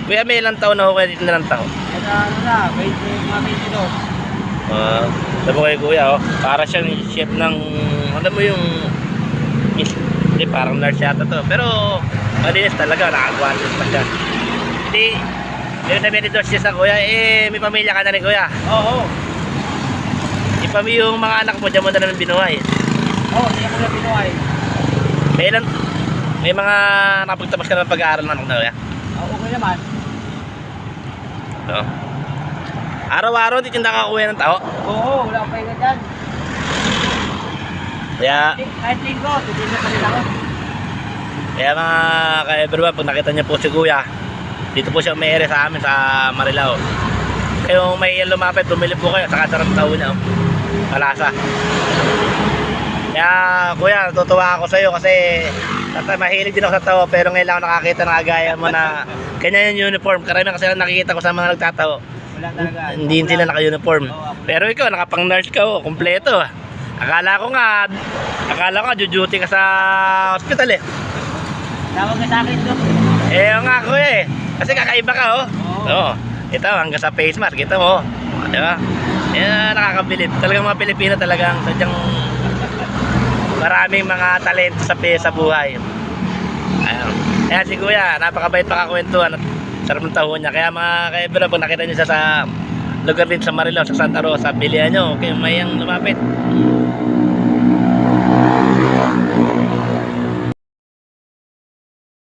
Kuya, may ilang taon na ho kayo dito ng taon? Ano na, 20, mga 22. Sabi ko kay kuya, oh, para siyang chef ng, alam mo yung, hindi, parang nurse yata to. Pero, malinis talaga, nakagawa pa siya. Hindi, yung na-22 siya sa kuya, may pamilya ka na rin kuya. Oo. Yung mga anak mo, dyan mo na naman binuhay. Oo, hindi ako na binuhay. May mga napagtapos ka ng pag-aaral ng anak na kuya? Okay naman. Oo. Araw-araw, di ka nakakuha ng tao. Oo, wala akong pahinga dyan. Kaya, Kahit linggo, titignan pa rin ako. kaya mga ka-everyone, pag nakita niyo po si kuya, dito po siya may ere sa amin sa Marilao. Kaya may lumapit, bumili po kayo, saka sarap tao niya. Malasa. Kaya kuya, natutuwa ako sa iyo kasi mahilig din ako sa tao, pero ngayon lang ako nakakita ng agaya mo na ganyan yung uniform. Karamihan kasi nakikita ko sa mga nagtatao, Wala talaga. hindi sila naka-uniform. Pero ikaw, nakapang nurse ka, oh, kumpleto. Akala ko nga duty ka sa hospital eh. Tawag ka sa akin doon. Nga kuya eh. Kasi kakaiba ka oh. Oo. Ito hanggang sa face mask, ito mo. Di ba? Nakakabilib. Talagang mga Pilipino talagang sadyang maraming mga talento sa buhay. Ayun. Kaya si kuya, napakabait pakakwentuhan at sarap ng taho niya. Kaya mga kaibigan, pag nakita niyo siya sa lugar dito sa Marilao, sa Santa Rosa, bilihan nyo. Okay, mayang lumapit.